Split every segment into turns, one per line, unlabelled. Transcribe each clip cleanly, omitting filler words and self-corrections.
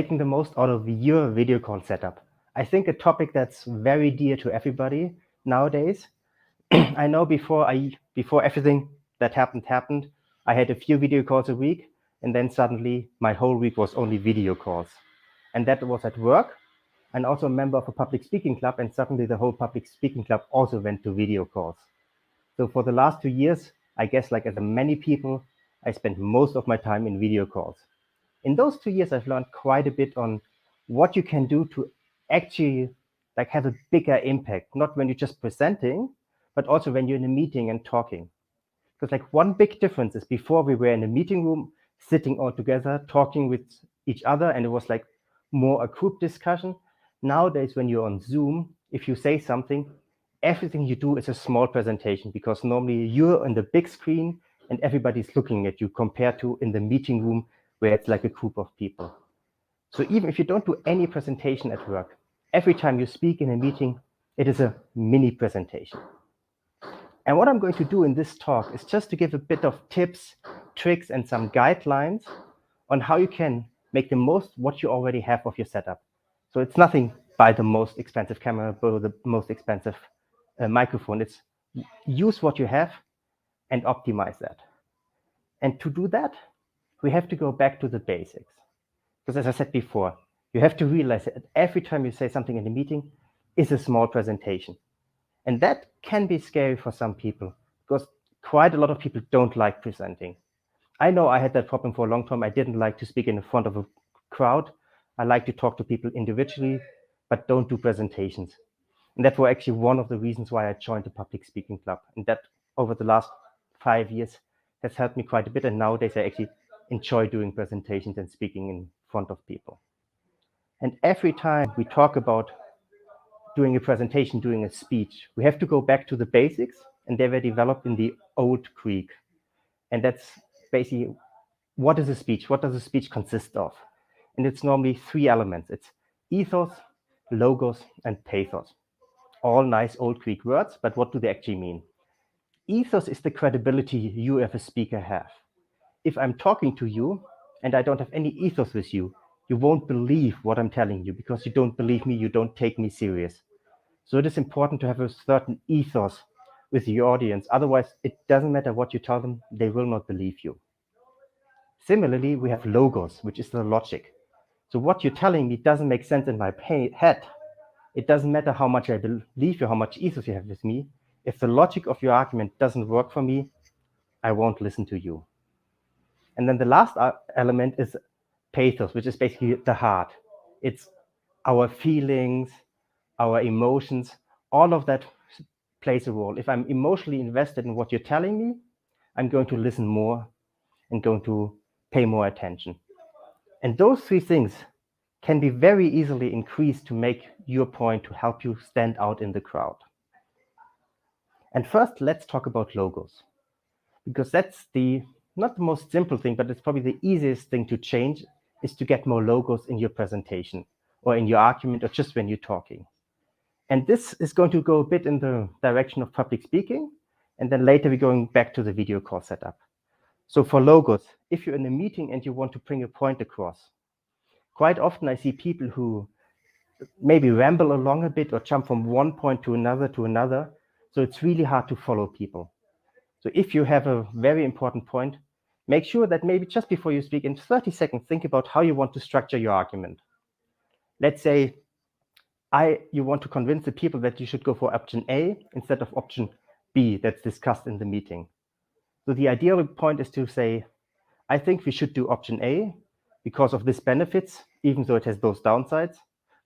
making the most out of your video call setup. I think a topic that's very dear to everybody nowadays. I know before everything that happened, I had a few video calls a week, and then suddenly my whole week was only video calls. And that was at work, and also a member of a public speaking club, and suddenly the whole public speaking club also went to video calls. So for the last 2 years, I guess like as many people, I spent most of my time in video calls. In those 2 years, I've learned quite a bit on what you can do to actually like have a bigger impact, not when you're just presenting, but also when you're in a meeting and talking. Because like one big difference is before we were in a meeting room, sitting all together, talking with each other, and it was like more a group discussion. Nowadays, when you're on Zoom, if you say something, everything you do is a small presentation, because normally you're on the big screen and everybody's looking at you compared to in the meeting room where it's like a group of people. So even if you don't do any presentation at work, every time you speak in a meeting, it is a mini presentation. And what I'm going to do in this talk is just to give a bit of tips, tricks, and some guidelines on how you can make the most what you already have of your setup. So it's nothing buy the most expensive camera, buy the most expensive microphone. It's use what you have and optimize that. And to do that, we have to go back to the basics. Because as I said before, you have to realize that every time you say something in a meeting is a small presentation. And that can be scary for some people, because quite a lot of people don't like presenting. I know I had that problem for a long time. I didn't like to speak in front of a crowd. I like to talk to people individually, but don't do presentations. And that was actually one of the reasons why I joined the public speaking club. And that over the last 5 years has helped me quite a bit. And nowadays I actually enjoy doing presentations and speaking in front of people. And every time we talk about doing a presentation, doing a speech, we have to go back to the basics, and they were developed in the old Greek. And that's basically, what is a speech? What does a speech consist of? And it's normally 3 elements. It's ethos, logos, and pathos. All nice old Greek words, but what do they actually mean? Ethos is the credibility you as a speaker have. If I'm talking to you and I don't have any ethos with you, you won't believe what I'm telling you, because you don't believe me, you don't take me serious. So it is important to have a certain ethos with your audience. Otherwise, it doesn't matter what you tell them, they will not believe you. Similarly, we have logos, which is the logic. So what you're telling me doesn't make sense in my head. It doesn't matter how much I believe you, how much ethos you have with me. If the logic of your argument doesn't work for me, I won't listen to you. And then the last element is pathos, which is basically the heart. It's our feelings, our emotions, all of that plays a role. If I'm emotionally invested in what you're telling me, I'm going to listen more and going to pay more attention. And those 3 things can be very easily increased to make your point, to help you stand out in the crowd. And first, let's talk about logos, because that's not the most simple thing, but it's probably the easiest thing to change, is to get more logos in your presentation or in your argument or just when you're talking. And this is going to go a bit in the direction of public speaking, and then later we're going back to the video call setup. So for logos, if you're in a meeting and you want to bring a point across, quite often I see people who maybe ramble along a bit or jump from one point to another. So it's really hard to follow people. So if you have a very important point, make sure that maybe just before you speak, in 30 seconds, think about how you want to structure your argument. Let's say you want to convince the people that you should go for option A instead of option B that's discussed in the meeting. So the ideal point is to say, I think we should do option A because of this benefits, even though it has those downsides,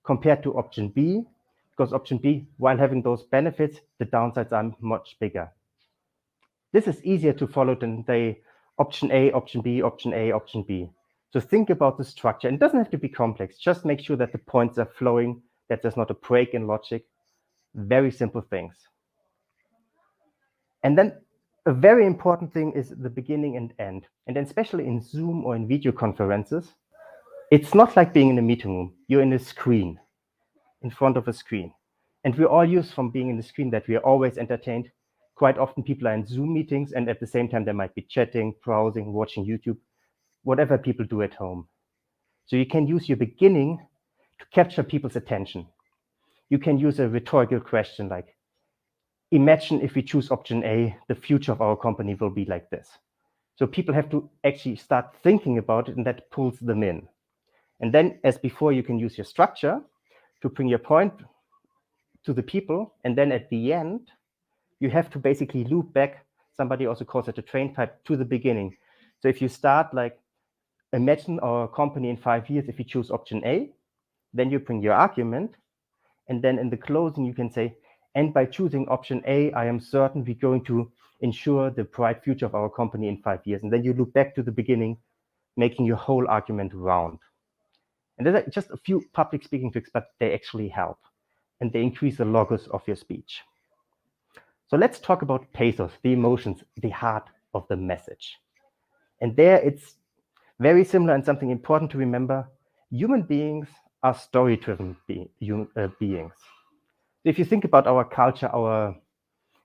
compared to option B, because option B, while having those benefits, the downsides are much bigger. This is easier to follow than the option A, option B, option A, option B. So think about the structure. It doesn't have to be complex. Just make sure that the points are flowing, that there's not a break in logic. Very simple things. And then a very important thing is the beginning and end. And then especially in Zoom or in video conferences, it's not like being in a meeting room. You're in a screen, in front of a screen. And we're all used from being in the screen that we are always entertained. Quite often people are in Zoom meetings, and at the same time, they might be chatting, browsing, watching YouTube, whatever people do at home. So you can use your beginning to capture people's attention. You can use a rhetorical question like, imagine if we choose option A, the future of our company will be like this. So people have to actually start thinking about it, and that pulls them in. And then, as before, you can use your structure to bring your point to the people. And then at the end, you have to basically loop back. Somebody also calls it a train type, to the beginning. So if you start like, imagine our company in 5 years if you choose option A, then you bring your argument. And then in the closing, you can say, and by choosing option A, I am certain we're going to ensure the bright future of our company in 5 years. And then you loop back to the beginning, making your whole argument round. And those are just a few public speaking tricks, but they actually help. And they increase the logos of your speech. So let's talk about pathos, the emotions, the heart of the message. And there it's very similar and something important to remember. Human beings are story-driven beings. If you think about our culture, our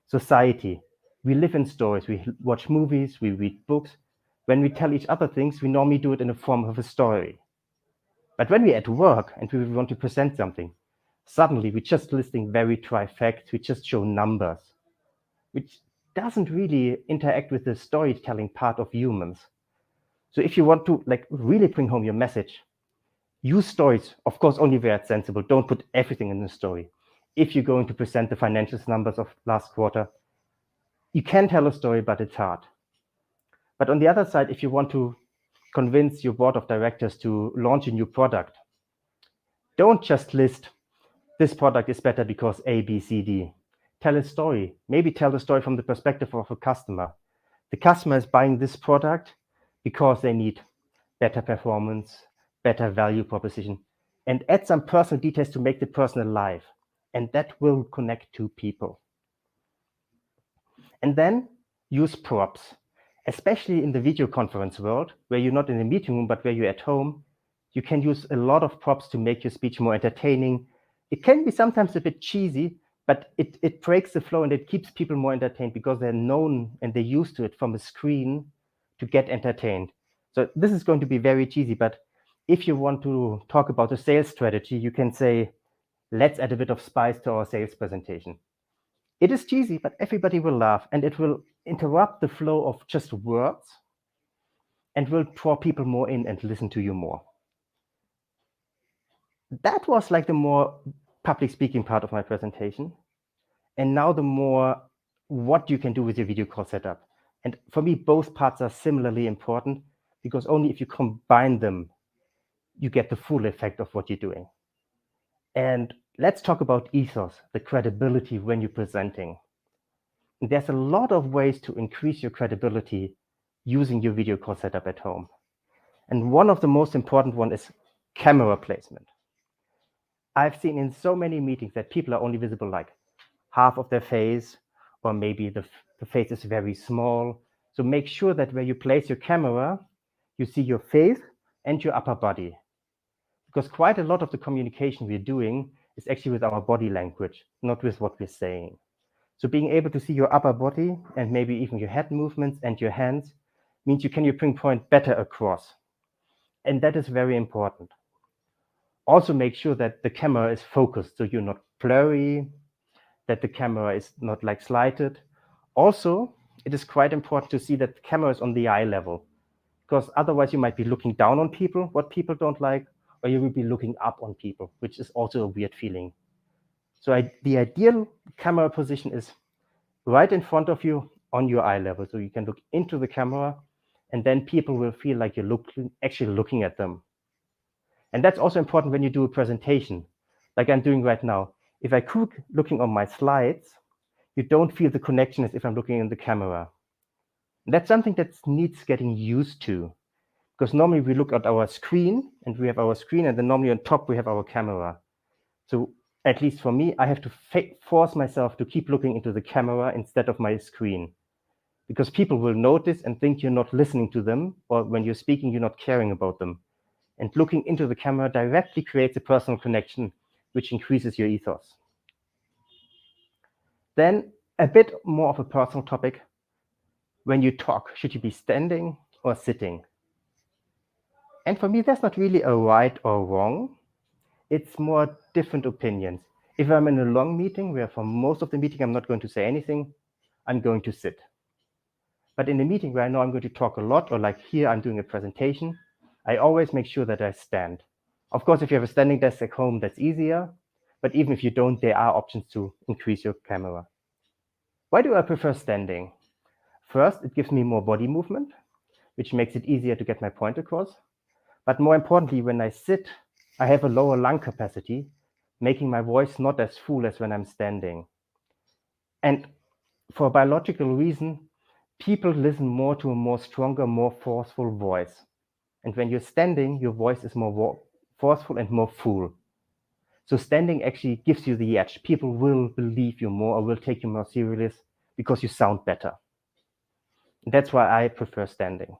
society, we live in stories, we watch movies, we read books. When we tell each other things, we normally do it in the form of a story. But when we're at work and we want to present something, suddenly we're just listing very dry facts, we just show numbers, which doesn't really interact with the storytelling part of humans. So if you want to like really bring home your message, use stories, of course, only where it's sensible. Don't put everything in the story. If you're going to present the financials numbers of last quarter, you can tell a story, but it's hard. But on the other side, if you want to convince your board of directors to launch a new product, don't just list, this product is better because A, B, C, D. Tell a story. Maybe tell the story from the perspective of a customer. The customer is buying this product because they need better performance, better value proposition, and add some personal details to make the person alive. And that will connect to people. And then use props, especially in the video conference world, where you're not in a meeting room, but where you're at home. You can use a lot of props to make your speech more entertaining. It can be sometimes a bit cheesy, but it breaks the flow and it keeps people more entertained because they're known and they're used to it from a screen to get entertained. So this is going to be very cheesy, but if you want to talk about a sales strategy, you can say, let's add a bit of spice to our sales presentation. It is cheesy, but everybody will laugh and it will interrupt the flow of just words and will draw people more in and listen to you more. That was like the more public speaking part of my presentation. And now the more what you can do with your video call setup. And for me, both parts are similarly important because only if you combine them, you get the full effect of what you're doing. And let's talk about ethos, the credibility when you're presenting. There's a lot of ways to increase your credibility using your video call setup at home. And one of the most important one is camera placement. I've seen in so many meetings that people are only visible like half of their face, or maybe the face is very small. So make sure that where you place your camera, you see your face and your upper body. Because quite a lot of the communication we're doing is actually with our body language, not with what we're saying. So being able to see your upper body and maybe even your head movements and your hands means you can bring point better across. And that is very important. Also make sure that the camera is focused, so you're not blurry, that the camera is not like slighted. Also, it is quite important to see that the camera is on the eye level, because otherwise you might be looking down on people, what people don't like, or you will be looking up on people, which is also a weird feeling. So the ideal camera position is right in front of you on your eye level. So you can look into the camera and then people will feel like you're actually looking at them. And that's also important when you do a presentation, like I'm doing right now. If I keep looking on my slides, you don't feel the connection as if I'm looking in the camera. And that's something that needs getting used to, because normally we look at our screen and we have our screen, and then normally on top we have our camera. So at least for me, I have to force myself to keep looking into the camera instead of my screen, because people will notice and think you're not listening to them, or when you're speaking, you're not caring about them. And looking into the camera directly creates a personal connection, which increases your ethos. Then a bit more of a personal topic. When you talk, should you be standing or sitting? And for me, there's not really a right or wrong. It's more different opinions. If I'm in a long meeting where for most of the meeting I'm not going to say anything, I'm going to sit. But in a meeting where I know I'm going to talk a lot, or like here I'm doing a presentation, I always make sure that I stand. Of course, if you have a standing desk at home, that's easier. But even if you don't, there are options to increase your camera. Why do I prefer standing? First, it gives me more body movement, which makes it easier to get my point across. But more importantly, when I sit, I have a lower lung capacity, making my voice not as full as when I'm standing. And for a biological reason, people listen more to a more stronger, more forceful voice. And when you're standing, your voice is more forceful and more full. So standing actually gives you the edge. People will believe you more or will take you more serious because you sound better. And that's why I prefer standing.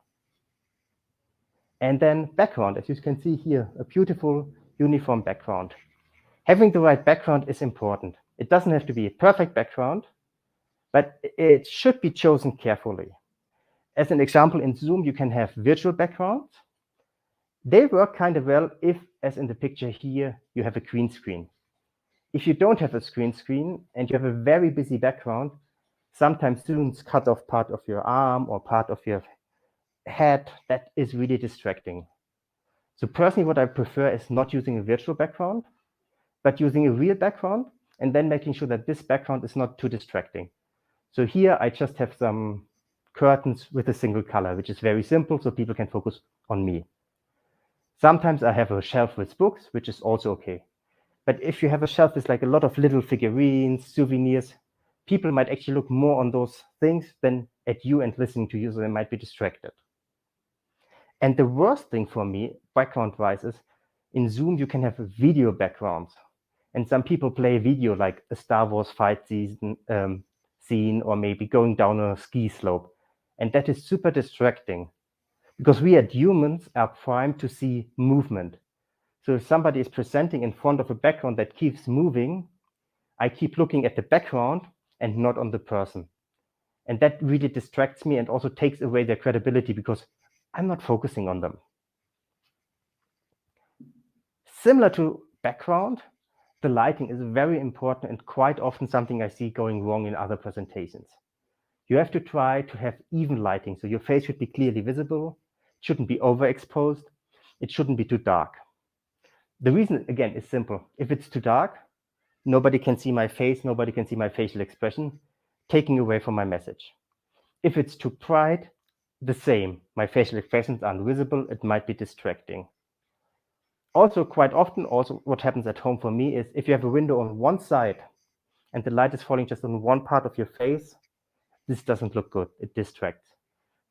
And then background, as you can see here, a beautiful uniform background. Having the right background is important. It doesn't have to be a perfect background, but it should be chosen carefully. As an example, in Zoom, you can have virtual backgrounds. They work kind of well if, as in the picture here, you have a green screen. If you don't have a green screen and you have a very busy background, sometimes students cut off part of your arm or part of your head. That is really distracting. So personally, what I prefer is not using a virtual background, but using a real background and then making sure that this background is not too distracting. So here I just have some curtains with a single color, which is very simple, so people can focus on me. Sometimes I have a shelf with books, which is also okay. But if you have a shelf with like a lot of little figurines, souvenirs, people might actually look more on those things than at you and listening to you, so they might be distracted. And the worst thing for me, background-wise, is in Zoom, you can have video backgrounds. And some people play video like a Star Wars fight scene, or maybe going down a ski slope. And that is super distracting because we as humans are primed to see movement. So if somebody is presenting in front of a background that keeps moving, I keep looking at the background and not on the person. And that really distracts me and also takes away their credibility because I'm not focusing on them. Similar to background, the lighting is very important and quite often something I see going wrong in other presentations. You have to try to have even lighting, so your face should be clearly visible, it shouldn't be overexposed, it shouldn't be too dark. The reason, again, is simple. If it's too dark, nobody can see my face, nobody can see my facial expression, taking away from my message. If it's too bright, the same. My facial expressions aren't visible, it might be distracting. Also, quite often, what happens at home for me is if you have a window on one side and the light is falling just on one part of your face, this doesn't look good, it distracts.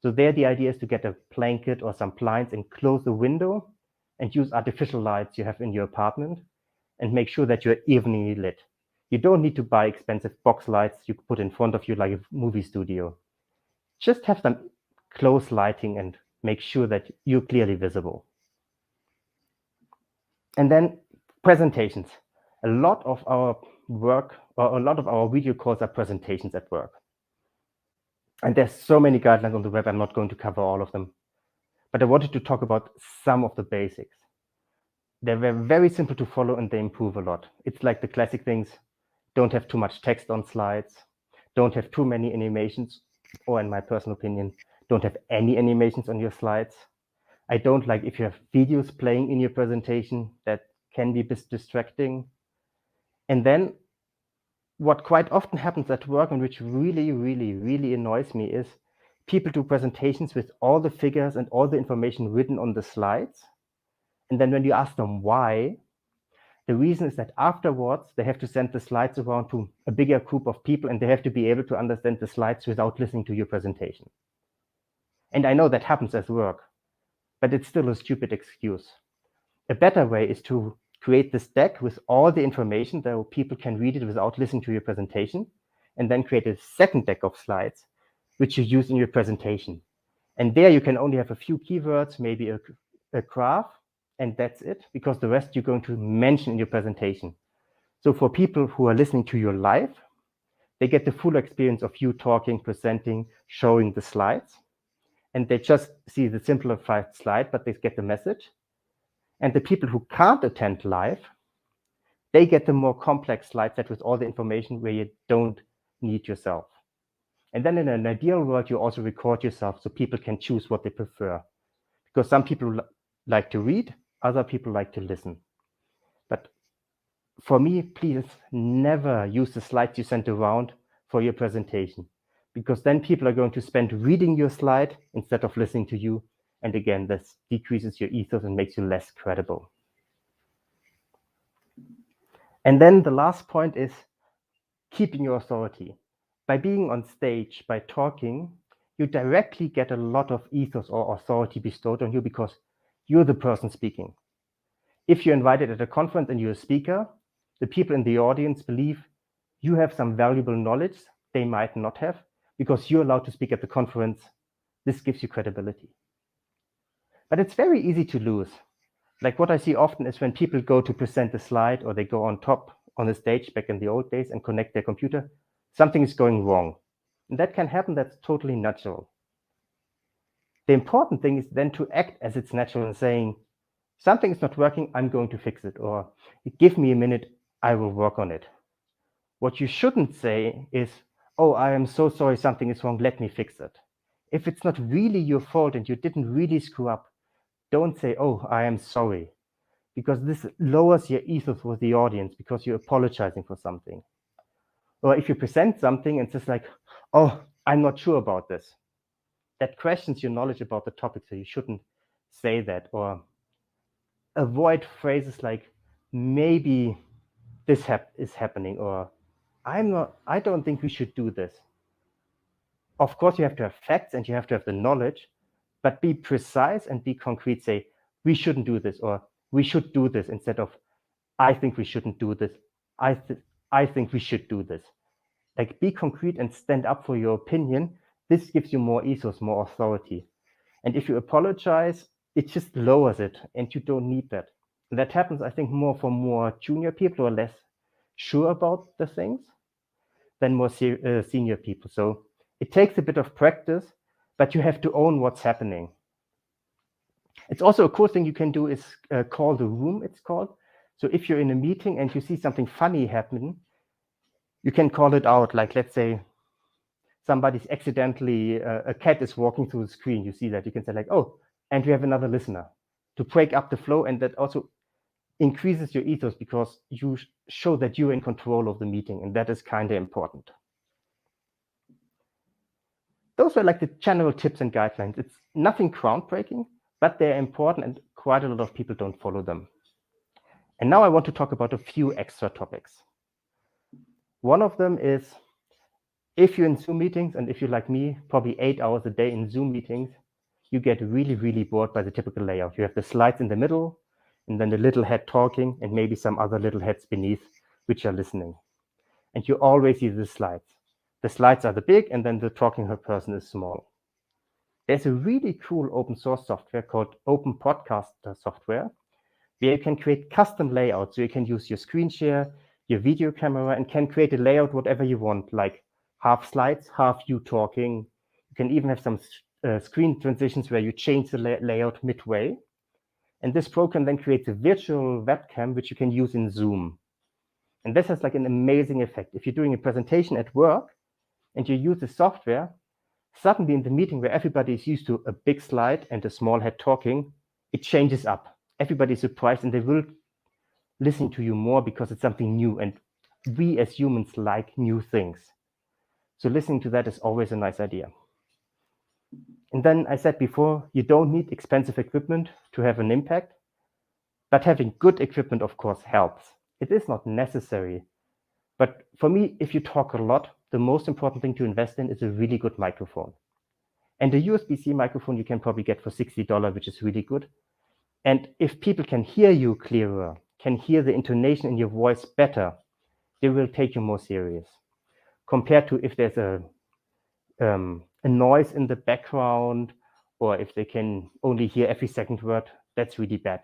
So there the idea is to get a blanket or some blinds and close the window and use artificial lights you have in your apartment and make sure that you're evenly lit. You don't need to buy expensive box lights you put in front of you like a movie studio. Just have some close lighting and make sure that you're clearly visible. And then presentations. A lot of our work or a lot of our video calls are presentations at work. And there's so many guidelines on the web, I'm not going to cover all of them. But I wanted to talk about some of the basics. They were very simple to follow and they improve a lot. It's like the classic things, don't have too much text on slides, don't have too many animations, or in my personal opinion, don't have any animations on your slides. I don't like if you have videos playing in your presentation, that can be distracting. And then what quite often happens at work and which really, really, really annoys me is people do presentations with all the figures and all the information written on the slides. And then when you ask them why, the reason is that afterwards they have to send the slides around to a bigger group of people and they have to be able to understand the slides without listening to your presentation. And I know that happens at work, but it's still a stupid excuse. A better way is to create this deck with all the information so people can read it without listening to your presentation, and then create a second deck of slides, which you use in your presentation. And there you can only have a few keywords, maybe a graph, and that's it, because the rest you're going to mention in your presentation. So for people who are listening to you live, they get the full experience of you talking, presenting, showing the slides. and they just see the simplified slide, but they get the message. And the people who can't attend live, they get the more complex slide set with all the information where you don't need yourself. And then in an ideal world, you also record yourself so people can choose what they prefer. Because some people like to read, other people like to listen. But for me, please never use the slides you sent around for your presentation, because then people are going to spend reading your slide instead of listening to you. And again, this decreases your ethos and makes you less credible. And then the last point is keeping your authority. By being on stage, by talking, you directly get a lot of ethos or authority bestowed on you because you're the person speaking. If you're invited at a conference and you're a speaker, the people in the audience believe you have some valuable knowledge they might not have because you're allowed to speak at the conference. This gives you credibility. But it's very easy to lose. Like what I see often is when people go to present a slide or they go on top on the stage back in the old days and connect their computer, something is going wrong. And that can happen, that's totally natural. The important thing is then to act as it's natural and saying, something is not working, I'm going to fix it, or give me a minute, I will work on it. What you shouldn't say is, oh, I am so sorry, something is wrong, let me fix it. If it's not really your fault and you didn't really screw up, don't say, oh, I am sorry, because this lowers your ethos with the audience because you're apologizing for something. Or if you present something and it's just like, oh, I'm not sure about this, that questions your knowledge about the topic, so you shouldn't say that. Or avoid phrases like, maybe this is happening, or I don't think we should do this. Of course, you have to have facts and you have to have the knowledge, but be precise and be concrete. Say, we shouldn't do this, or we should do this, instead of, I think we shouldn't do this. I think we should do this. Like, be concrete and stand up for your opinion. This gives you more ethos, more authority. And if you apologize, it just lowers it, and you don't need that. And that happens, I think, more for more junior people who are less sure about the things than more senior people. So it takes a bit of practice, but you have to own what's happening. It's also a cool thing you can do is call the room, it's called. So if you're in a meeting and you see something funny happening, you can call it out. Like, let's say somebody's accidentally, a cat is walking through the screen. You see that, you can say like, oh, and we have another listener, to break up the flow. And that also increases your ethos because you show that you're in control of the meeting, and that is kind of important. Those were like the general tips and guidelines. It's nothing groundbreaking, but they're important and quite a lot of people don't follow them. And now I want to talk about a few extra topics. One of them is, if you're in Zoom meetings, and if you're like me, probably 8 hours a day in Zoom meetings, you get really, really bored by the typical layout. You have the slides in the middle, and then the little head talking, and maybe some other little heads beneath, which are listening. And you always see the slides. The slides are the big, and then the talking person is small. There's a really cool open source software called Open Podcaster software, where you can create custom layouts. So you can use your screen share, your video camera, and can create a layout whatever you want, like half slides, half you talking. You can even have some screen transitions where you change the layout midway. And this program then creates a virtual webcam, which you can use in Zoom. And this has like an amazing effect. If you're doing a presentation at work and you use the software, suddenly in the meeting where everybody is used to a big slide and a small head talking, it changes up. Everybody's surprised and they will listen to you more because it's something new. And we as humans like new things. So listening to that is always a nice idea. And then I said before, you don't need expensive equipment to have an impact, but having good equipment, of course, helps. It is not necessary. But for me, if you talk a lot, the most important thing to invest in is a really good microphone. And a USB-C microphone you can probably get for $60, which is really good. And if people can hear you clearer, can hear the intonation in your voice better, they will take you more serious. Compared to if there's a noise in the background, or if they can only hear every second word, that's really bad.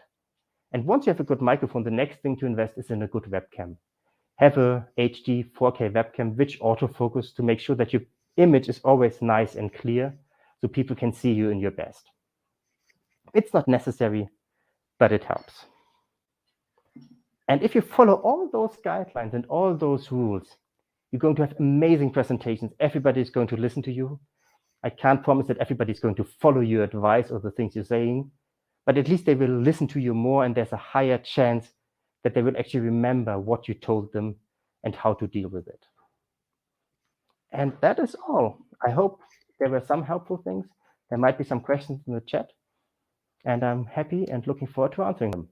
And once you have a good microphone, the next thing to invest is in a good webcam. Have a HD 4K webcam which autofocus to make sure that your image is always nice and clear, so people can see you in your best. It's not necessary, but it helps. And if you follow all those guidelines and all those rules, you're going to have amazing presentations. Everybody's going to listen to you. I can't promise that everybody's going to follow your advice or the things you're saying, but at least they will listen to you more, and there's a higher chance that they will actually remember what you told them and how to deal with it. And that is all. I hope there were some helpful things. There might be some questions in the chat, and I'm happy and looking forward to answering them.